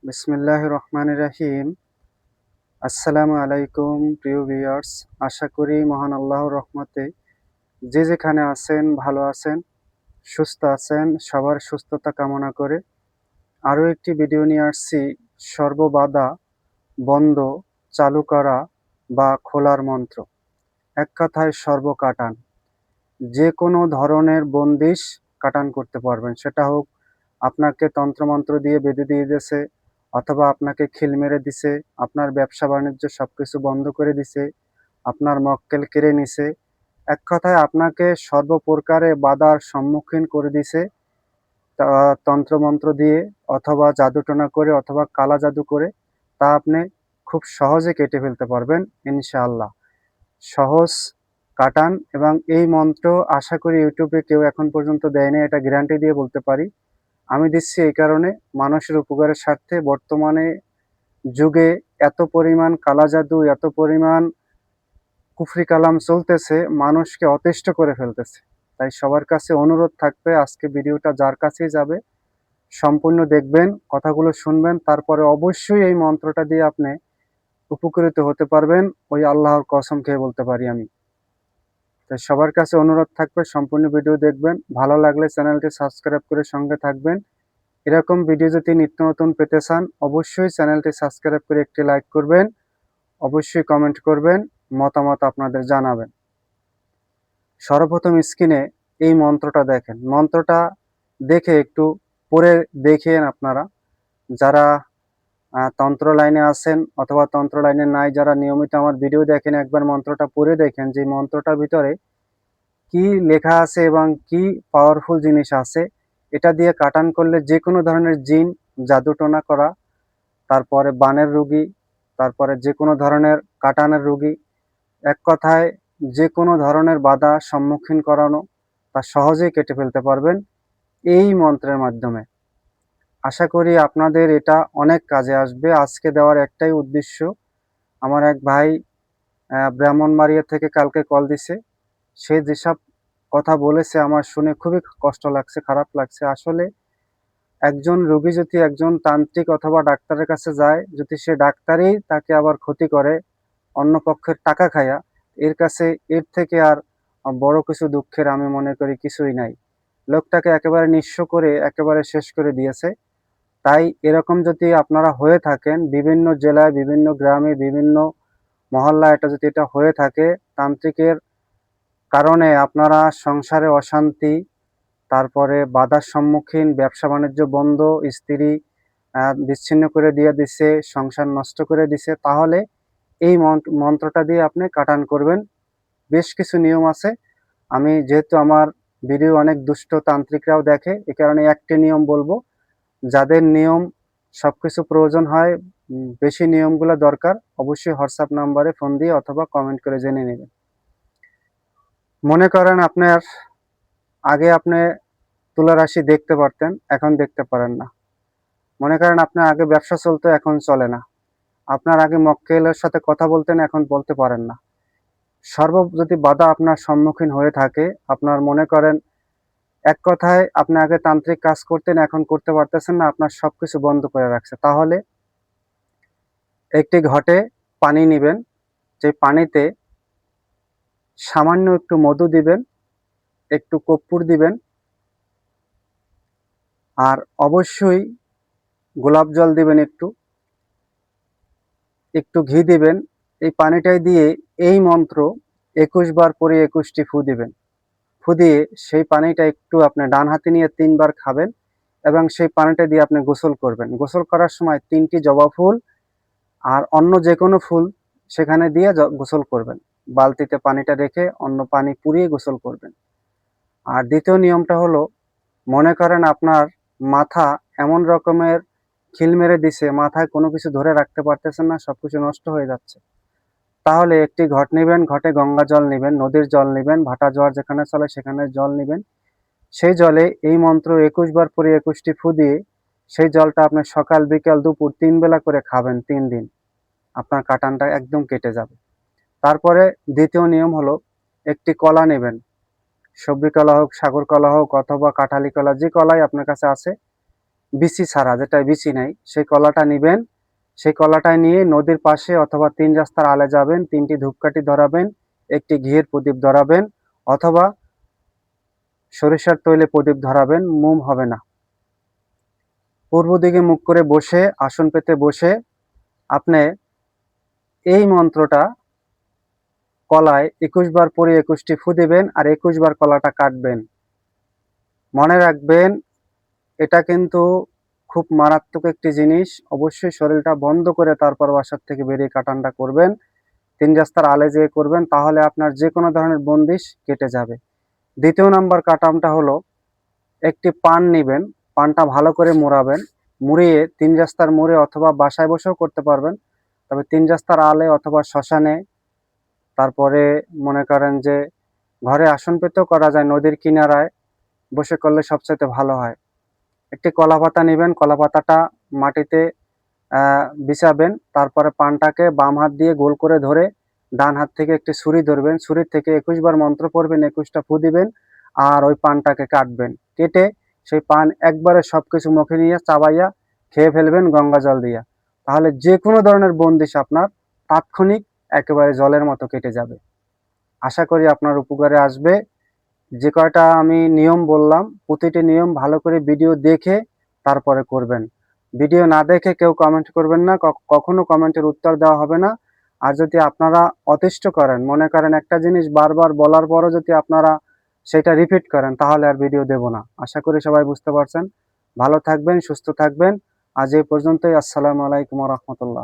বিসমিল্লাহির রহমানির রহিম। আসসালামু আলাইকুম প্রিয় ভিউয়ার্স। আশা করি মহান আল্লাহর রহমতে যে যেখানে আছেন ভালো আছেন, সুস্থ আছেন। সবার সুস্থতা কামনা করে আরও একটি ভিডিও নিয়ে আসছি। সর্ববাধা বন্ধ, চালু করা বা খোলার মন্ত্র। এক কথায় সর্বকাটান। যে কোনো ধরনের বন্দিশ কাটান করতে পারবেন। সেটা হোক আপনাকে তন্ত্রমন্ত্র দিয়ে বেঁধে দিয়ে দিয়েছে, অথবা আপনাকে খিল মেরে দিছে, আপনার ব্যবসা বাণিজ্য সবকিছু বন্ধ করে দিছে, আপনার মক্কেল কেড়ে নিছে। এক কথায় আপনাকে সর্বপ্রকারে বাধার সম্মুখীন করে দিছে তন্ত্রমন্ত্র দিয়ে, অথবা জাদুটোনা করে, অথবা কালা জাদু করে। তা আপনি খুব সহজে কেটে ফেলতে পারবেন ইনশাআল্লাহ। সহজ কাটান, এবং এই মন্ত্র আশা করি ইউটিউবে কেউ এখন পর্যন্ত দেয়নি, এটা গ্যারান্টি দিয়ে বলতে পারি। আমি দিচ্ছি এই কারণে, মানুষের উপকারের স্বার্থে। বর্তমানে যুগে এত পরিমাণ কালা জাদু, এত পরিমাণ কুফরি কালাম চলতেছে, মানুষকে অতিষ্ঠ করে ফেলতেছে। তাই সবার কাছে অনুরোধ থাকবে, আজকে ভিডিওটা যার কাছেই যাবে সম্পূর্ণ দেখবেন, কথাগুলো শুনবেন, তারপরে অবশ্যই এই মন্ত্রটা দিয়ে আপনি উপকৃত হতে পারবেন। ওই আল্লাহর কসম খেয়ে বলতে পারি আমি। তাই সবার কাছে অনুরোধ থাকবে, সম্পূর্ণ ভিডিও দেখবেন। ভালো লাগলে চ্যানেলটি সাবস্ক্রাইব করে সঙ্গে থাকবেন। এরকম ভিডিও যদি নিত্য নতুন পেতে চান, অবশ্যই চ্যানেলটি সাবস্ক্রাইব করে একটি লাইক করবেন, অবশ্যই কমেন্ট করবেন, মতামত আপনাদের জানাবেন। সর্বপ্রথম স্ক্রিনে এই মন্ত্রটা দেখেন। মন্ত্রটা দেখে একটু পড়ে দেখেন আপনারা, যারা তন্ত্র লাইনে আছেন অথবা তন্ত্র লাইনে নাই, যারা নিয়মিত আমার ভিডিও দেখেন, একবার মন্ত্রটা পড়ে দেখেন যে মন্ত্রটার ভিতরে কি লেখা আছে এবং কি পাওয়ারফুল জিনিস আছে। এটা দিয়ে কাটান করলে যে কোনো ধরনের জিন, জাদুটোনা করা, তারপরে বানের রুগী, তারপরে যে কোনো ধরনের কাটানের রুগী, এক কথায় যে কোনো ধরনের বাধা সম্মুখীন করানো, তা সহজেই কেটে ফেলতে পারবেন এই মন্ত্রের মাধ্যমে। আশা করি আপনাদের এটা অনেক কাজে আসবে। আজকে দেওয়ার একটাই উদ্দেশ্য, আমার এক ভাই ব্রাহ্মণবাড়িয়া থেকে কালকে কল দিছে। সে যেসব কথা বলেছে আমার শুনে খুবই কষ্ট লাগছে, খারাপ লাগছে। আসলে একজন রোগী যদি একজন তান্ত্রিক অথবা ডাক্তারের কাছে যায়, যদি সে ডাক্তারই তাকে আবার ক্ষতি করে অন্য পক্ষের টাকা খায়া, এর থেকে আর বড় কিছু দুঃখের আমি মনে করি কিছুই নাই। লোকটাকে একেবারে নিঃস্ব করে একেবারে শেষ করে দিয়েছে। তাই এরকম যদি আপনারা হয়ে থাকেন, বিভিন্ন জেলায়, বিভিন্ন গ্রামে, বিভিন্ন মহল্লায় এটা হয়ে থাকে, তান্ত্রিকের কারণে আপনারা সংসারে অশান্তি, তারপরে বাধার সম্মুখীন, ব্যবসা বাণিজ্য বন্ধ, স্ত্রী বিচ্ছিন্ন করে দিয়ে দিছে, সংসার নষ্ট করে দিছে, তাহলে এই মন্ত্রটা দিয়ে আপনি কাটান করবেন। বেশ কিছু নিয়ম আছে। আমি যেহেতু আমার ভিডিও অনেক দুষ্ট তান্ত্রিকরাও দেখে, এ কারণে একটি নিয়ম বলবো। যাদের নিয়ম সবকিছু প্রয়োজন হয়, বেশি নিয়মগুলো দরকার, অবশ্যই হোয়াটসঅ্যাপ নাম্বারে ফোন দিয়ে অথবা কমেন্ট করে জেনে নেবেন। মনে করেন আপনার আগে আপনি তুলা রাশি দেখতে পারতেন, এখন দেখতে পারেন না। মনে করেন আপনার আগে ব্যবসা চলতো, এখন চলে না। আপনার আগে মক্কেলের সাথে কথা বলতেন, এখন বলতে পারেন না। যদি বাধা আপনার সম্মুখীন হয়ে থাকে, আপনার মনে করেন এক কথায় আপনি আগে তান্ত্রিক কাজ করতেন, এখন করতে পারতেছেন না, আপনার সবকিছু বন্ধ করে রাখছে, তাহলে একটি ঘটে পানি নিবেন। যে পানিতে সামান্য একটু মধু দিবেন, একটু কর্পূর দিবেন, আর অবশ্যই গোলাপ জল দিবেন, একটু একটু ঘি দিবেন। এই পানিটাই দিয়ে এই মন্ত্র ২১ বার পরে ২১টি ফু দিবেন। ফু দিয়ে সেই পানিটা একটু আপনি ডান হাতে নিয়ে ৩ বার খাবেন, এবং সেই পানিটা দিয়ে আপনি গোসল করবেন। গোসল করার সময় ৩টি জবা ফুল আর অন্য যে কোনো ফুল সেখানে দিয়ে গোসল করবেন। বালতিতে পানিটা রেখে অন্য পানি পুড়িয়ে গোসল করবেন। আর দ্বিতীয় নিয়মটা হলো, মনে করেন আপনার মাথা এমন রকমের খিল মেরে দিছে, মাথায় কোনো কিছু ধরে রাখতে পারতেছেন না, সবকিছু নষ্ট হয়ে যাচ্ছে। তাহলে একটি ঘট নিবেন, ঘটে গঙ্গা জল নিবেন, নদীর জল নিবেন, ভাটা জোয়ার যেখানে চলে সেখানে জল নিবেন। সেই জলে এই মন্ত্র ২১ বার পরে ২১টি ফু দিয়ে সেই জলটা আপনি সকাল, বিকাল, দুপুর ৩ বেলা করে খাবেন ৩ দিন। আপনার কাটানটা একদম কেটে যাবে। তারপরে দ্বিতীয় নিয়ম হলো, একটি কলা নেবেন, সবজি কলা হোক, সাগর কলা হোক, অথবা কাঁঠালি কলা, যে কলাই আপনার কাছে আছে, বিচি ছাড়া, যেটা বিচি নাই, সেই কলাটা নিবেন। সেই কলাটা নিয়ে নদীর পাশে অথবা ৩ রাস্তার আলে যাবেন, ৩টি ধূপকাঠি ধরাবেন, একটি ঘিয়ের প্রদীপ ধরাবেন অথবা সরিষার তৈলে প্রদীপ ধরাবেন, মোম হবে না। পূর্ব দিকে মুখ করে বসে, আসন পেতে বসে আপনি এই মন্ত্রটা কলায় ২১ বার পরে ২১টি ফু দিবেন আর ২১ বার কলাটা কাটবেন। মনে রাখবেন, এটা কিন্তু খুব মারাত্মক একটি জিনিস। অবশ্যই শরীরটা বন্ধ করে তারপর বাসার থেকে বেরিয়ে কাটানটা করবেন। ৩ রাস্তার আলে যেয়ে করবেন, তাহলে আপনার যেকোনো ধরনের বন্দিশ কেটে যাবে। ২য় নাম্বার কাটামটা হলো, একটি পান নিবেন, পানটা ভালো করে মুড়াবেন। মুড়িয়ে ৩ রাস্তার মোড়ে অথবা বাসায় বসেও করতে পারবেন। তবে ৩ রাস্তার আলে অথবা শ্মশানে, তারপরে মনে করেন যে ঘরে আসন পেতেও করা যায়, নদীর কিনারায় বসে করলে সবচাইতে ভালো হয়। একটি কলাপাতা নিবেন, কলাপাতাটা মাটিতে বিছাবেন। তারপরে পানটাকে বাম হাত দিয়ে গোল করে ধরে ডান হাত থেকে একটি ছুরি ধরবেন। ছুরির থেকে ২১ বার মন্ত্র পড়বেন, ২১টা ফু দিবেন আর ওই পানটাকে কাটবেন। কেটে সেই পান একবারে সবকিছু মুখে নিয়ে চাবাইয়া খেয়ে ফেলবেন গঙ্গা জল দিয়া। তাহলে যেকোনো ধরনের বন্দিশ আপনার তাৎক্ষণিক একেবারে জলের মতো কেটে যাবে। আশা করি আপনার উপকারে আসবে। যে কয়টা আমি নিয়ম বললাম, প্রতিটি নিয়ম ভালো করে ভিডিও দেখে তারপরে করবেন। ভিডিও না দেখে কেউ কমেন্ট করবেন না, কখনো কমেন্টের উত্তর দেওয়া হবে না। আর যদি আপনারা অতিষ্ঠ করেন, মনে করেন একটা জিনিস বারবার বলার পরও যদি আপনারা সেটা রিপিট করেন, তাহলে আর ভিডিও দেব না। আশা করি সবাই বুঝতে পারছেন। ভালো থাকবেন, সুস্থ থাকবেন। আজ এই পর্যন্তই। আসসালামু আলাইকুম ওয়া রাহমাতুল্লাহ।